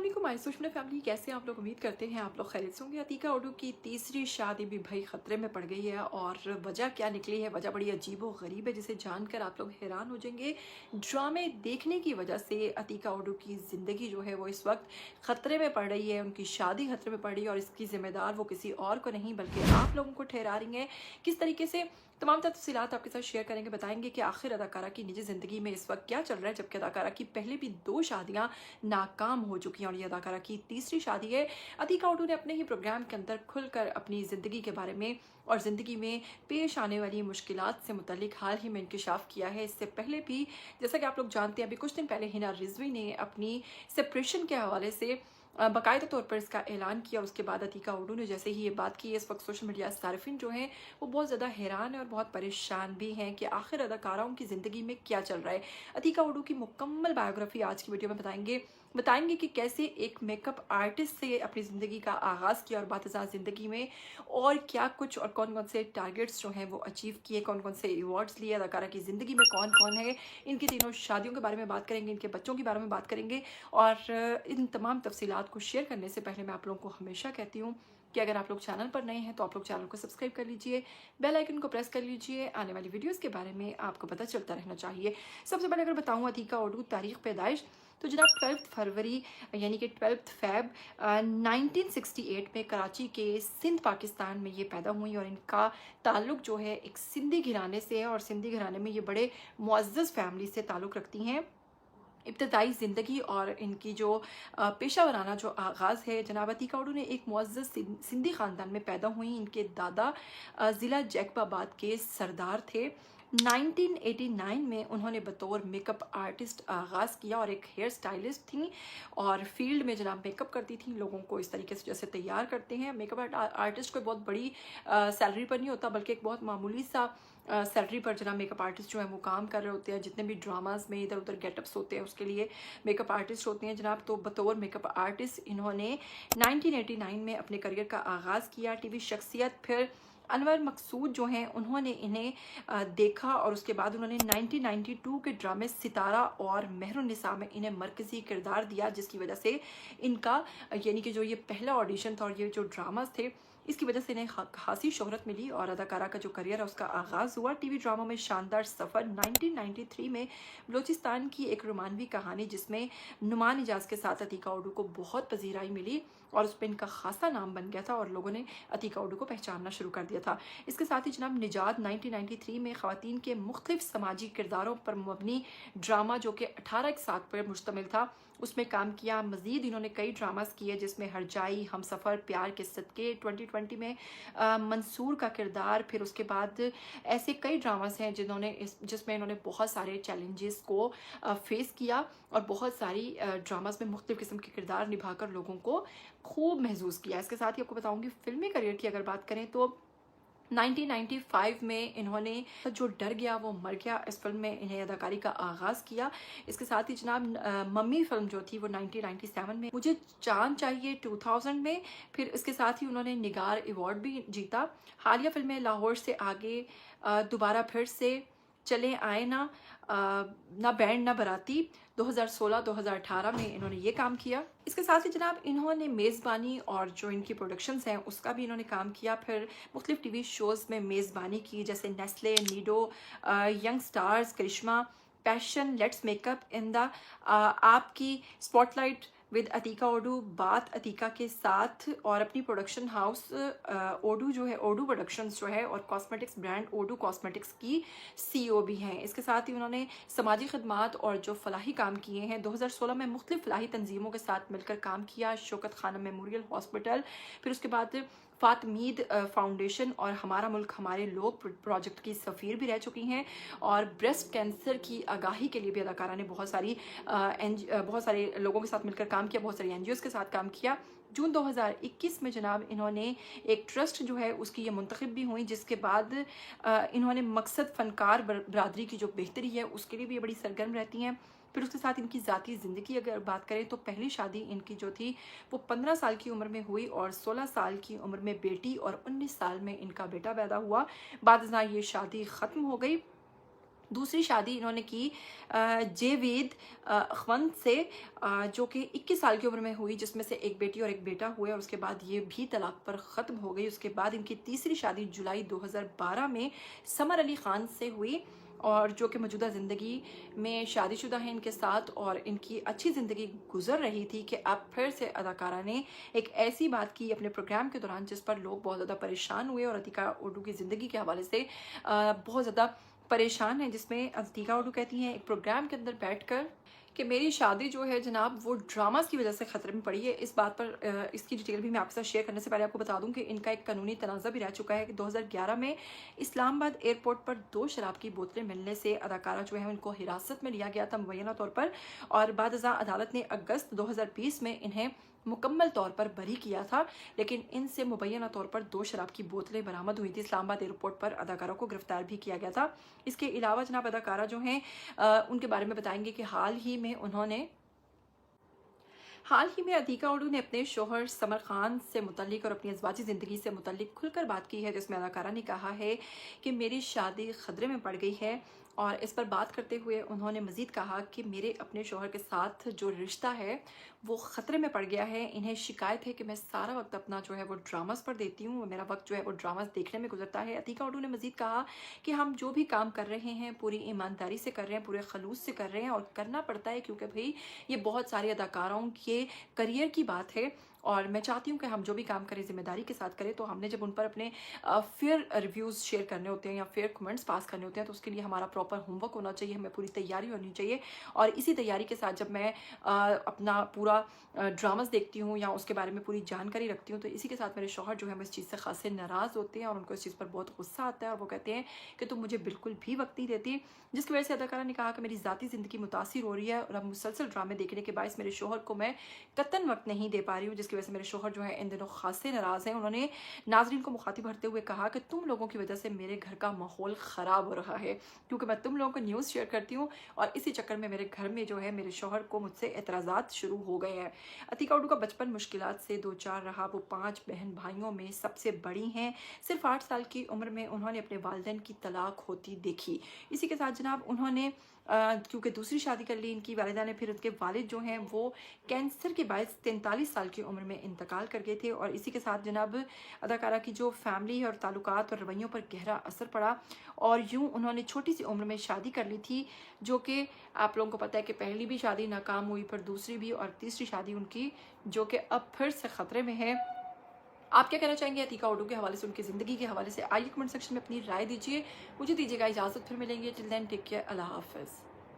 अस्सलामुअलैकुम my social family, कैसे हैं आप लोग। उम्मीद करते हैं आप लोग खैरियत से होंगे। अतीका उडू की तीसरी शादी भी भाई खतरे में पड़ गई है और वजह क्या निकली है, वजह बड़ी अजीब व गरीब है जिसे जानकर आप लोग हैरान हो जाएंगे। ड्रामे देखने की वजह से अतीका उडू की ज़िंदगी जो है वो इस वक्त ख़तरे में पड़ रही है, उनकी शादी खतरे में पड़ रही है और इसकी ज़िम्मेदार वो किसी और को नहीं बल्कि आप लोगों को ठहरा रही हैं। किस तरीके से तमाम तफसीलात आपके साथ शेयर करेंगे, बताएंगे कि आखिर अदाकारा की निजी ज़िंदगी में इस वक्त क्या चल रहा है, जबकि अदाकारा की पहले भी 2 शादियां नाकाम हो चुकी हैं और ये अदाकारा की तीसरी शादी है। अतीका उडू ने अपने ही प्रोग्राम के अंदर खुलकर अपनी ज़िंदगी के बारे में और ज़िंदगी में पेश आने वाली मुश्किलात से मुतल्लिक हाल ही में इंकशाफ किया है। इससे पहले भी जैसा कि आप लोग जानते हैं, अभी कुछ दिन पहले हिना रिजवी ने अपनी सेपरेशन के हवाले से बाकायदा तौर पर इसका ऐलान किया। उसके बाद अतीका उडू ने जैसे ही ये बात की, इस वक्त सोशल मीडिया सार्फिन जो हैं वो बहुत ज़्यादा हैरान है और बहुत परेशान भी हैं कि आखिर अदाकाराओं की ज़िंदगी में क्या चल रहा है। अतीका उडू की मुकम्मल बायोग्राफी आज की वीडियो में बताएंगे कि कैसे एक मेकअप आर्टिस्ट से अपनी ज़िंदगी का आगाज़ किया और बातज़ात ज़िंदगी में और क्या कुछ और कौन कौन से टारगेट्स जो हैं वो अचीव किए, कौन कौन से अवार्ड्स लिए, अदाकारा की ज़िंदगी में कौन कौन है, इनकी तीनों शादियों के बारे में बात करेंगे, इनके बच्चों के बारे में बात करेंगे। और इन तमाम तफसीलात को शेयर करने से पहले मैं आप लोगों को हमेशा कहती हूँ कि अगर आप लोग चैनल पर नए हैं तो आप लोग चैनल को सब्सक्राइब कर लीजिए, बेल आइकन को प्रेस कर लीजिए, आने वाली वीडियोस के बारे में आपको पता चलता रहना चाहिए। सबसे पहले अगर बताऊँ अतीका उडू तारीख़ पैदाइश, तो जनाब 12 फरवरी यानी कि 12 फ़ेब 1968 में कराची के सिंध पाकिस्तान में ये पैदा हुई और इनका ताल्लुक़ जो है एक सिंधी घराने से है और सिंधी घराने में ये बड़े मुअज़्ज़ज़ फैमिली से ताल्लुक़ रखती हैं। इब्तदाई ज़िंदगी और इनकी जो पेशा वराना जो आगाज़ है, जनाब अतीका उडू ने एक मुअज़्ज़ज़ सिंधी ख़ानदान में पैदा हुई। इनके दादा ज़िला जैकबाबाद के सरदार थे। 1989 में उन्होंने बतौर मेकअप आर्टिस्ट आगाज़ किया और एक हेयर स्टाइलिस्ट थी और फील्ड में जनाब मेकअप करती थी, लोगों को इस तरीके से जैसे तैयार करते हैं। मेकअप आर्टिस्ट कोई बहुत बड़ी सैलरी पर नहीं होता, बल्कि एक बहुत मामूली सा सैलरी पर जनाब मेकअप आर्टिस्ट जो है वो काम कर रहे होते हैं। जितने भी ड्रामाज में इधर उधर गेटअप्स होते हैं उसके लिए मेकअप आर्टिस्ट होते हैं जनाब। तो बतौर मेकअप आर्टिस्ट इन्होंने 1989 में अपने करियर का आगाज़ किया। टीवी शख्सियत फिर अनवर मकसूद जो हैं उन्होंने इन्हें देखा और उसके बाद उन्होंने 1992 के ड्रामे सितारा और मेहरुन्निसा में इन्हें मरकज़ी किरदार दिया, जिसकी वजह से इनका यानी कि जो ये पहला ऑडिशन था और ये जो ड्रामाज थे इसकी वजह से इन्हें खासी शोहरत मिली और अदाकारा का जो करियर है उसका आगाज़ हुआ। टीवी ड्रामा में शानदार सफ़र 1993 में बलोचिस्तान की एक रोमानवी कहानी जिसमें नुमान इजाज़ के साथ अतीका उडू को बहुत पजीराई मिली और उस पर इनका खासा नाम बन गया था और लोगों ने अतीका उडू को पहचानना शुरू कर दिया था। इसके साथ ही जनाब निजात 1993 में ख़वातीन के मुख्तलिफ समाजी किरदारों पर मबनी ड्रामा जो कि 18 एक साथ पर मुश्तमिल था उसमें काम किया। मज़ीद इन्होंने कई ड्रामास किए जिसमें हरजाई, हम सफ़र, प्यार के सदके 2020 में मंसूर का किरदार, फिर उसके बाद ऐसे कई ड्रामास हैं जिसमें इन्होंने बहुत सारे चैलेंजेस को फेस किया और बहुत सारी ड्रामास में मुख्तलिफ़ किस्म के किरदार निभाकर लोगों को खूब महसूस किया। इसके साथ ही आपको बताऊँगी फ़िल्मी करियर की अगर बात करें तो 1995 में इन्होंने जो डर गया वो मर गया इस फिल्म में इन्हें अदाकारी का आगाज़ किया। इसके साथ ही जनाब मम्मी फिल्म जो थी वो 1997 में, मुझे चांद चाहिए 2000 में, फिर इसके साथ ही उन्होंने निगार अवार्ड भी जीता। हालिया फिल्में लाहौर से आगे, दोबारा फिर से, चले आए ना बैंड ना बराती 2016-2018 में इन्होंने ये काम किया। इसके साथ ही जनाब इन्होंने मेज़बानी और जो इनकी प्रोडक्शंस हैं उसका भी इन्होंने काम किया। फिर मुख्तलिफ टीवी शोज़ में मेज़बानी की जैसे Nestle, Nido, young stars, Karishma, passion, let's makeup in the, आपकी, स्पॉटलाइट विद अतीका उडू, बात अतीका के साथ और अपनी प्रोडक्शन हाउस ओडू जो है, ओडू प्रोडक्शंस जो है और कॉस्मेटिक्स ब्रांड ओडू कॉस्मेटिक्स की सीईओ भी हैं। इसके साथ ही उन्होंने समाजी खदमात और जो फलाही काम किए हैं। 2016 में मुख्तलिफ फलाही तंजीमों के साथ मिलकर काम किया, शौकत खानम मेमोरियल हॉस्पिटल, फिर उसके बाद फातमीद फाउंडेशन और हमारा मुल्क हमारे लोग प्रोजेक्ट की सफ़ीर भी रह चुकी हैं और ब्रेस्ट कैंसर की आगाही के लिए भी अदाकारा ने बहुत सारे लोगों के साथ मिलकर काम किया, बहुत सारी एनजीओज़ के साथ काम किया। जून 2021 में जनाब इन्होंने एक ट्रस्ट जो है उसकी ये मुंतखब भी हुई, जिसके बाद इन्होंने मकसद फ़नकार बरादरी की जो बेहतरी है उसके लिए भी बड़ी सरगर्म रहती हैं। फिर उसके साथ इनकी ज़ाती ज़िंदगी अगर बात करें तो पहली शादी इनकी जो थी वो 15 साल की उम्र में हुई और 16 साल की उम्र में बेटी और 19 साल में इनका बेटा पैदा हुआ। बाद ये शादी ख़त्म हो गई। दूसरी शादी इन्होंने की जेवेद अखवंत से, जो कि 21 साल की उम्र में हुई, जिसमें से एक बेटी और एक बेटा हुए, और उसके बाद ये भी तलाक पर ख़त्म हो गई। उसके बाद इनकी तीसरी शादी जुलाई 2012 में समर अली ख़ान से हुई, और जो कि मौजूदा ज़िंदगी में शादीशुदा हैं इनके साथ, और इनकी अच्छी ज़िंदगी गुजर रही थी कि अब फिर से अदाकारा ने एक ऐसी बात की अपने प्रोग्राम के दौरान जिस पर लोग बहुत ज़्यादा परेशान हुए, और अतिका उर्दू की ज़िंदगी के हवाले से बहुत ज़्यादा परेशान है, जिसमें अतिका उर्दू कहती हैं एक प्रोग्राम के अंदर बैठकर कि मेरी शादी जो है जनाब वो ड्रामास की वजह से ख़तरे में पड़ी है। इस बात पर इसकी डिटेल भी मैं आपके साथ शेयर करने से पहले आपको बता दूं कि इनका एक कानूनी तनाज़ा भी रह चुका है कि 2011 में इस्लामाबाद एयरपोर्ट पर 2 शराब की बोतलें मिलने से अदाकारा जो है उनको हिरासत में लिया गया था मुबैना तौर पर, और बाद अदालत ने अगस्त 2020 में इन्हें मुकम्मल तौर पर बरी किया था, लेकिन इनसे मुबैना तौर पर 2 शराब की बोतलें बरामद हुई थी। इस्लामाबाद एयरपोर्ट पर अदाकारा को गिरफ्तार भी किया गया था। इसके अलावा जनाब अदाकारा जो हैं उनके बारे में बताएंगे कि हाल ही में अतिका उर्दू ने अपने शोहर समर खान से मुतल्लिक और अपनी अज़वाजी ज़िंदगी से मुतल्लिक खुलकर बात की है, जिसमें अदाकारा ने कहा है कि मेरी शादी खतरे में पड़ गई है। और इस पर बात करते हुए उन्होंने मज़ीद कहा कि मेरे अपने शोहर के साथ जो रिश्ता है वो ख़तरे में पड़ गया है। इन्हें शिकायत है कि मैं सारा वक्त अपना जो है वो ड्रामास पर देती हूँ, मेरा वक्त जो है वो ड्रामास देखने में गुजरता है। अतिका उर्दू ने मज़ीद कहा कि हम जो भी काम कर रहे हैं पूरी ईमानदारी से कर रहे हैं, पूरे खलूस से कर रहे हैं, और करना पड़ता है क्योंकि भाई ये बहुत सारे अदाकारों के करियर की बात है, और मैं चाहती हूँ कि हम जो भी काम करें ज़िम्मेदारी के साथ करें। तो हमने जब उन पर अपने फेयर रिव्यूज़ शेयर करने होते हैं या फेयर कमेंट्स पास करने होते हैं तो उसके लिए हमारा प्रॉपर होमवर्क होना चाहिए, हमें पूरी तैयारी होनी चाहिए, और इसी तैयारी के साथ जब मैं अपना पूरा ड्रामास देखती हूँ या उसके बारे में पूरी जानकारी रखती हूँ तो इसी के साथ मेरे शौहर जो है इस चीज़ से खासे नाराज़ होते हैं, और उनको इस चीज़ पर बहुत गुस्सा आता है, और वो कहते हैं कि तुम मुझे बिल्कुल भी वक्त नहीं देती। जिसकी वजह से अदाकारा ने कहा कि मेरी ज़ाती ज़िंदगी मुतासिर हो रही है, और अब मुसलसल ड्रामे देखने के बायस मेरे शौहर को मैं कतन वक्त नहीं दे पा रही हूँ, जिसकी वजह से मेरे शौहर जो है इन दिनों खासे नाराज़ हैं। उन्होंने नाजरीन को मुखातिब करते हुए कहा कि तुम लोगों की वजह से मेरे घर का माहौल ख़राब हो रहा है, क्योंकि मैं तुम लोगों को न्यूज़ शेयर करती हूँ, और इसी चक्कर में मेरे घर में जो है मेरे शौहर को मुझसे एतराज़ात शुरू हो गए हैं। अतिका उर्दू का बचपन मुश्किलात से दो चार रहा। वो 5 बहन भाइयों में सबसे बड़ी हैं। सिर्फ 8 साल की उम्र में उन्होंने अपने वालिदैन की तलाक होती देखी। इसी के साथ जनाब उन्होंने क्योंकि दूसरी शादी कर ली इनकी वालिदा ने, फिर उनके वालिद जो हैं वो कैंसर के बायस 43 साल की उम्र में इंतकाल कर गए थे। और इसी के साथ जनाब अदाकारा की जो फैमिली है और ताल्लुकात और रवैयों पर गहरा असर पड़ा, और यूँ उन्होंने छोटी सी उम्र में शादी कर ली थी, जो कि आप लोगों को पता है कि पहली भी शादी नाकाम हुई, फिर दूसरी भी, और तीसरी शादी उनकी जो कि अब फिर से ख़तरे में है। आप क्या कहना चाहेंगे अतिका उर्दू के हवाले से, उनकी ज़िंदगी के हवाले से? आइए कमेंट सेक्शन में अपनी राय दीजिए। मुझे दीजिएगा इजाज़त, फिर मिलेंगे। टिल देन टेक केयर, अल्लाह हाफ़िज़।